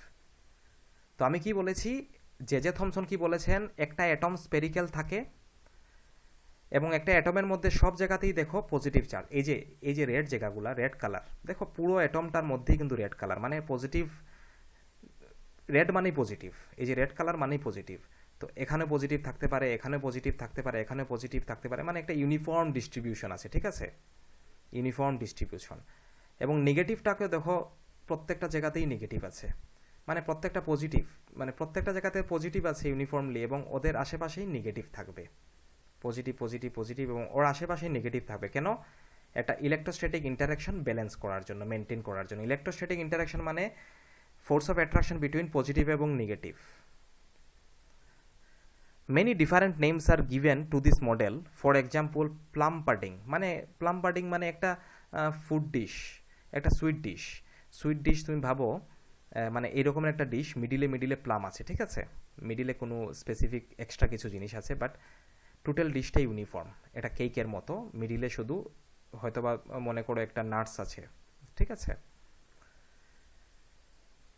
তো আমি কি বলেছি, জে থমসন কি বলেছেন, একটা অ্যাটম স্পেরিক্যাল থাকে এবং একটা অ্যাটমের মধ্যে সব জায়গাতেই দেখো পজিটিভ চার্জ। এই যে রেড জায়গাগুলো, রেড কালার, দেখো পুরো অ্যাটমটার মধ্যেই কিন্তু রেড কালার, মানে পজিটিভ, রেড মানেই পজিটিভ, এই যে রেড কালার মানেই পজিটিভ। তো এখানে পজিটিভ থাকতে পারে, এখানে পজিটিভ থাকতে পারে, এখানে পজিটিভ থাকতে পারে, মানে একটা ইউনিফর্ম ডিস্ট্রিবিউশন আছে, ঠিক আছে, ইউনিফর্ম ডিস্ট্রিবিউশন। এবং নেগেটিভটাকেও দেখো প্রত্যেকটা জায়গাতেই নেগেটিভ আছে, মানে প্রত্যেকটা পজিটিভ, মানে প্রত্যেকটা জায়গাতে পজিটিভ আছে ইউনিফর্মলি, এবং ওদের আশেপাশেই নেগেটিভ থাকবে, পজিটিভ পজিটিভ পজিটিভ, এবং ওর আশেপাশেই নেগেটিভ থাকবে। কেন? একটা ইলেকট্রোস্ট্যাটিক ইন্টারাকশন ব্যালেন্স করার জন্য, মেনটেন করার জন্য। ইলেকট্রোস্ট্যাটিক ইন্টারাকশন মানে force of attraction between positive এবং negative. Many different names are given to this model. For example, plum pudding, মানে প্লাম পাডিং মানে একটা ফুড ডিশ, একটা সুইট ডিশ। তুমি ভাবো মানে এইরকমের একটা ডিশ, মিডিলে প্লাম আছে, ঠিক আছে, মিডিলে কোনো স্পেসিফিক এক্সট্রা কিছু জিনিস আছে, বাট টোটাল ডিশটা ইউনিফর্ম। এটা কেকের মতো, মিডিলে শুধু হয়তোবা মনে করো একটা নাটস আছে, ঠিক আছে।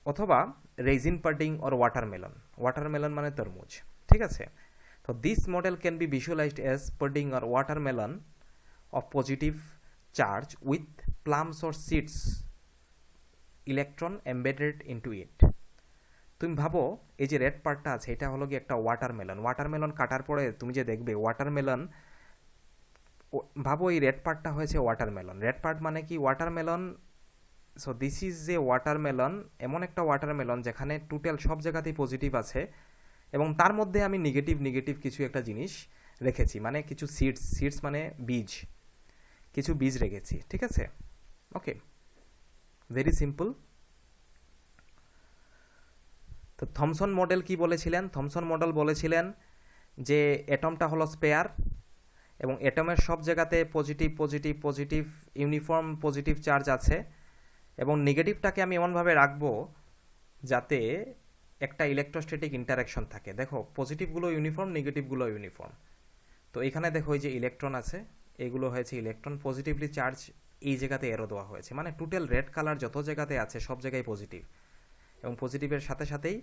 অথবা রেজিন পাডিং অর ওয়াটারমেলন মানে তরমুজ, ঠিক আছে। তো this model can be visualised as pudding or watermelon of positive charge with plums or seeds electron embedded into it. তুমি ভাবো এই যে রেড পার্টটা আছে, এটা হলো কি একটা ওয়াটারমেলন কাটার পরে তুমি যে দেখবে ওয়াটারমেলন, ভাবো এই রেড পার্টটা হয়েছে ওয়াটারমেলন। রেড পার্ট মানে কি ওয়াটারমেলন। সো দিস ইজ যে ওয়াটারমেলন, এমন একটা ওয়াটারমেলন যেখানে টোটাল সব জায়গাতেই পজিটিভ আছে, এবং তার মধ্যে আমি নেগেটিভ কিছু একটা জিনিস রেখেছি, মানে কিছু সিডস মানে কিছু বীজ রেখেছি, ঠিক আছে। ওকে, ভেরি সিম্পল। তো থমসন মডেল কি বলেছিলেন? থমসন মডেল বলেছিলেন যে অ্যাটমটা হলো স্পেয়ার, এবং অ্যাটমের সব জায়গাতে পজিটিভ ইউনিফর্ম পজিটিভ চার্জ আছে, এবং নেগেটিভটাকে আমি এমনভাবে রাখবো যাতে একটা ইলেকট্রোস্ট্যাটিক ইন্টারাকশন থাকে। দেখো, পজিটিভগুলো ইউনিফর্ম, নেগেটিভগুলো ইউনিফর্ম। তো এখানে দেখো এই যে ইলেকট্রন আছে, এগুলো হয়েছে ইলেকট্রন, পজিটিভলি চার্জ এই জায়গাতে এরো দেওয়া হয়েছে, মানে টোটাল রেড কালার যত জায়গাতে আছে সব জায়গায় পজিটিভ, এবং পজিটিভের সাথে সাথেই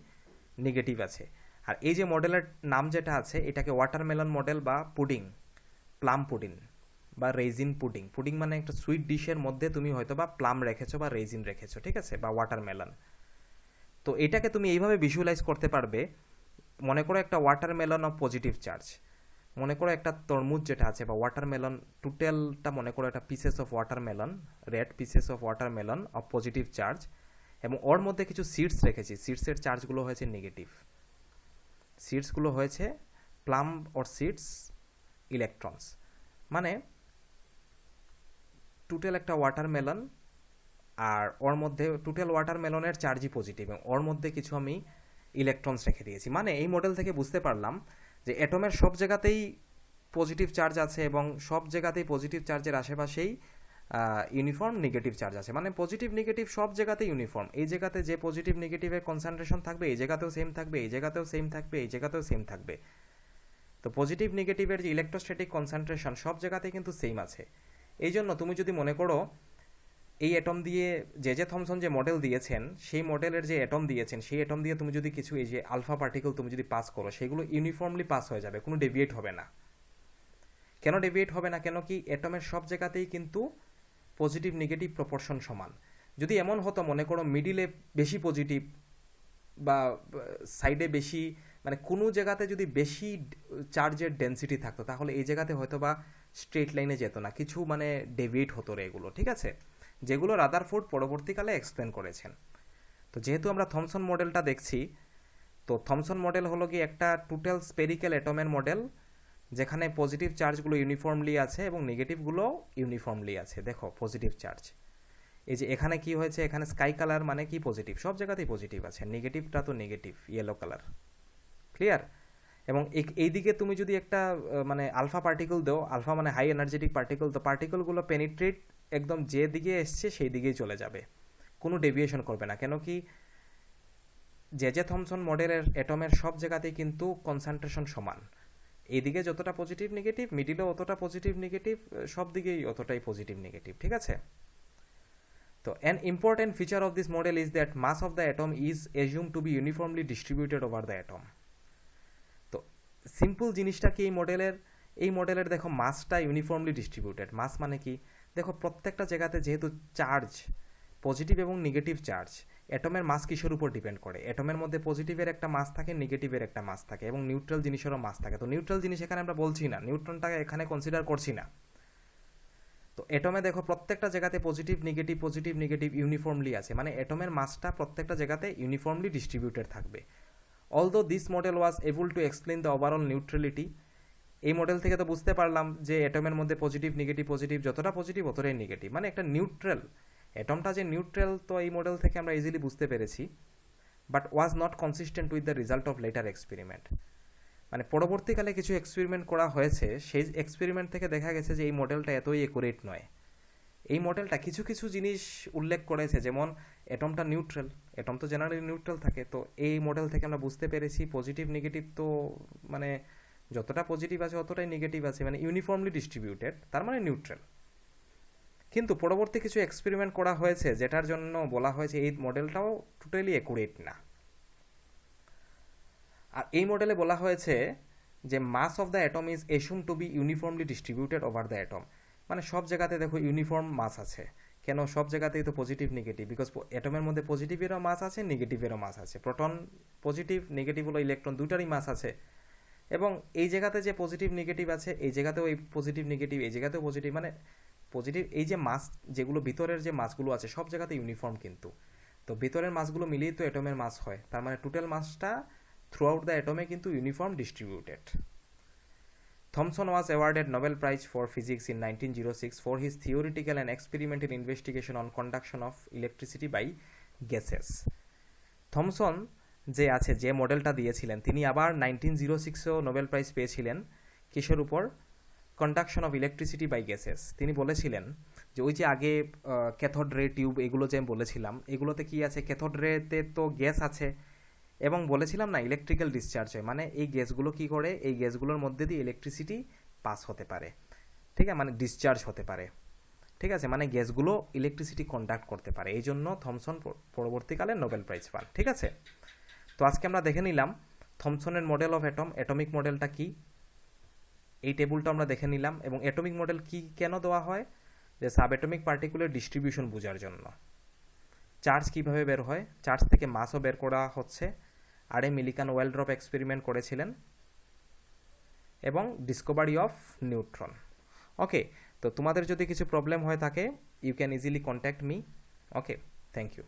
নেগেটিভ আছে। আর এই যে মডেলের নাম যেটা আছে, এটাকে ওয়াটারমেলন মডেল বা প্লাম পুডিং বা রেজিন পুডিং মানে একটা সুইট ডিশের মধ্যে তুমি হয়তো বা প্লাম রেখেছো বা রেজিন রেখেছো, ঠিক আছে, বা ওয়াটারমেলন। তো এটাকে তুমি এইভাবে ভিজুয়ালাইজ করতে পারবে। মনে করো একটা ওয়াটারমেলন অফ পজিটিভ চার্জ, মনে করো একটা তরমুজ যেটা আছে বা ওয়াটারমেলন, টোটালটা মনে করো একটা pieces of watermelon, red pieces of watermelon of positive charge, এবং ওর মধ্যে কিছু সিডস রেখেছি, সিডসের চার্জগুলো হয়েছে নেগেটিভ। সিডসগুলো হয়েছে প্লাম অর সিডস ইলেকট্রনস, মানে টোটাল একটা ওয়াটারমেলন, আর ওর মধ্যে টোটাল ওয়াটারমেলনের চার্জই পজিটিভ, এবং ওর মধ্যে কিছু আমি ইলেকট্রনস রেখে দিয়েছি। মানে এই মডেল থেকে বুঝতে পারলাম যে অ্যাটমের সব জায়গাতেই পজিটিভ চার্জ আছে এবং সব জায়গাতেই পজিটিভ চার্জের আশেপাশেই ইউনিফর্ম নেগেটিভ চার্জ আছে। মানে পজিটিভ নেগেটিভ সব জায়গাতেই ইউনিফর্ম। এই জায়গাতে যে পজিটিভ নেগেটিভের কনসেন্ট্রেশন থাকবে এই জায়গাতেও সেম থাকবে, এই জায়গাতেও সেম থাকবে, এই জায়গাতেও সেম থাকবে। তো পজিটিভ নেগেটিভের যে ইলেকট্রোস্ট্যাটিক কনসেন্ট্রেশন সব জায়গাতেই কিন্তু সেম আছে। এই জন্য তুমি যদি মনে করো এই অ্যাটম দিয়ে জে থমসন যে মডেল দিয়েছেন সেই মডেলের যে অ্যাটম দিয়েছেন সেই অ্যাটম দিয়ে তুমি যদি কিছু এই যে আলফা পার্টিকেল তুমি যদি পাস করো, সেগুলো ইউনিফর্মলি পাস হয়ে যাবে, কোনো ডেভিয়েট হবে না। কেন ডেভিয়েট হবে না? কেন কি অ্যাটমের সব জায়গাতেই কিন্তু পজিটিভ নেগেটিভ প্রপোর্শন সমান। যদি এমন হতো মনে করো মিডিলে বেশি পজিটিভ বা সাইডে বেশি, মানে কোনো জায়গাতে যদি বেশি চার্জের ডেন্সিটি থাকতো তাহলে এই জায়গাতে হয়তো বা স্ট্রেট লাইনে যেত না, কিছু মানে ডেভিয়েট হতো রে এগুলো, ঠিক আছে, যেগুলো রাদারফোর্ড পরবর্তীকালে এক্সপ্লেন করেছেন। তো যেহেতু আমরা থমসন মডেলটা দেখছি, তো থমসন মডেল হলো কি একটা টোটাল স্পেরিক্যাল অ্যাটমের মডেল যেখানে পজিটিভ চার্জগুলো ইউনিফর্মলি আছে এবং নেগেটিভগুলো ইউনিফর্মলি আছে। দেখো পজিটিভ চার্জ এই যে এখানে কি হয়েছে, এখানে স্কাই কালার মানে কি পজিটিভ, সব জায়গাতেই পজিটিভ আছে, নেগেটিভটা তো নেগেটিভ ইয়েলো কালার, ক্লিয়ার। এবং এইদিকে তুমি যদি একটা মানে আলফা পার্টিকেল দাও, আলফা মানে হাই এনার্জেটিক পার্টিকেল, তো পার্টিকেলগুলো পেনিট্রেট একদম যে দিকে এসছে সেই দিকেই চলে যাবে, কোনো ডেভিয়েশন করবে না। কেন কি জে থমসন মডেলের অ্যাটমের সব জায়গাতেই কিন্তু কনসেন্ট্রেশন সমান, এইদিকে যতটা পজিটিভ নেগেটিভ, মিডিলে অতটা পজিটিভ নেগেটিভ, সব দিকেই অতটাই পজিটিভ নেগেটিভ, ঠিক আছে। তো an important feature of this model is that mass of the atom is assumed to be uniformly distributed over the atom. তো সিম্পল জিনিসটা কি এই মডেলের দেখো মাসটা ইউনিফর্মলি ডিস্ট্রিবিউটেড। মাস মানে কি, দেখো প্রত্যেকটা জায়গাতে যেহেতু চার্জ পজিটিভ এবং নেগেটিভ চার্জ, অ্যাটমের মাস কিসের উপর ডিপেন্ড করে, অ্যাটমের মধ্যে পজিটিভের একটা মাস থাকে, নেগেটিভের একটা মাস থাকে এবং নিউট্রাল জিনিসেরও মাস থাকে। তো নিউট্রাল জিনিস এখানে আমরা বলছি না, নিউট্রনটাকে এখানে কনসিডার করছি না। তো অ্যাটমে দেখো প্রত্যেকটা জায়গাতে পজিটিভ নেগেটিভ ইউনিফর্মলি আছে, মানে অ্যাটমের মাসটা প্রত্যেকটা জায়গাতে ইউনিফর্মলি ডিস্ট্রিবিউটেড থাকবে। Although this model was able to explain the overall neutrality, এই মডেল থেকে তো বুঝতে পারলাম যে অ্যাটমের মধ্যে পজিটিভ নেগেটিভ যতটা পজিটিভ অতটাই নেগেটিভ, মানে একটা নিউট্রাল, অ্যাটমটা যে নিউট্রাল তো এই মডেল থেকে আমরা ইজিলি বুঝতে পেরেছি। But was not consistent with the result of letter experiment, মানে পরবর্তীকালে কিছু এক্সপেরিমেন্ট করা হয়েছে, সেই এক্সপেরিমেন্ট থেকে দেখা গেছে যে এই মডেলটা এতই একুরেট নয়। এই মডেলটা কিছু কিছু জিনিস উল্লেখ করেছে, যেমন অ্যাটমটা নিউট্রাল, অ্যাটম তো জেনারেলি নিউট্রাল থাকে, তো এই মডেল থেকে আমরা বুঝতে পেরেছি পজিটিভ নেগেটিভ তো মানে যতটা পজিটিভ আছে অতটাই নেগেটিভ আছে, মানে ইউনিফর্মলি ডিস্ট্রিবিউটেড, তার মানে নিউট্রাল। কিন্তু পরবর্তী কিছু এক্সপেরিমেন্ট করা হয়েছে যেটার জন্য বলা হয়েছে এই মডেলটাও টোটালি একুরেট না। আর এই মডেলে বলা হয়েছে যে mass of the atom is assume to be uniformly distributed over the atom, মানে সব জায়গাতে দেখো ইউনিফর্ম মাস আছে। কেন? সব জায়গাতেই তো পজিটিভ নেগেটিভ, বিকজ অ্যাটমের মধ্যে পজিটিভেরও মাস আছে নেগেটিভেরও মাস আছে, প্রোটন পজিটিভ, নেগেটিভ হলো ইলেকট্রন, দুটারই মাস আছে। এবং এই জায়গাতে যে পজিটিভ নেগেটিভ আছে এই জায়গাতেও এই পজিটিভ নেগেটিভ, এই জায়গাতেও পজিটিভ, মানে পজিটিভ এই যে মাস যেগুলো ভিতরের যে মাসগুলো আছে সব জায়গাতে ইউনিফর্ম, কিন্তু তো ভিতরের মাসগুলো মিলিয়ে তো অ্যাটমের মাস হয়, তার মানে টোটাল মাসটা throughout the atom কিন্তু uniform distributed. Thomson was awarded Nobel Prize for Physics in 1906 for his theoretical and experimental investigation on conduction of electricity by gases. Thomson যে আছে, যে মডেলটা দিয়েছিলেন, তিনি আবার 1906-এও নোবেল প্রাইজ পেয়েছিলেন কিসের উপর? Conduction of electricity by gases. তিনি বলেছিলেন যে ওই যে আগে ক্যাথোড রে টিউব এগুলো যে বলেছিলাম, এগুলোতে কি আছে, ক্যাথোড রেতে তো গ্যাস আছে, এবং বলেছিলাম না ইলেকট্রিক্যাল ডিসচার্জ হয়, মানে এই গ্যাসগুলো কি করে, এই গ্যাসগুলোর মধ্যে দিয়ে ইলেকট্রিসিটি পাস হতে পারে, ঠিক আছে, মানে ডিসচার্জ হতে পারে, ঠিক আছে, মানে গ্যাসগুলো ইলেকট্রিসিটি কন্ডাক্ট করতে পারে। এই জন্য থমসন পরবর্তীকালে নোবেল প্রাইজ পান, ঠিক আছে। তো আজকে আমরা দেখে নিলাম থমসনের মডেল অফ অ্যাটম, অ্যাটমিক মডেলটা কি, এই টেবিলটা আমরা দেখে নিলাম। এবং অ্যাটমিক মডেল কি কেন দেওয়া হয়, যে সাব অ্যাটমিক পার্টিকুলার ডিস্ট্রিবিউশন বোঝার জন্য। চার্জ কিভাবে বের হয়, চার্জ থেকে মাসও বের করা হচ্ছে, আর এ মিলিকান ওয়েলড্রপ এক্সপেরিমেন্ট করেছিলেন, এবং ডিসকভারি অফ নিউট্রন। ওকে, তো তোমাদের যদি কিছু প্রবলেম হয়ে থাকে you can easily contact me. Okay, thank you.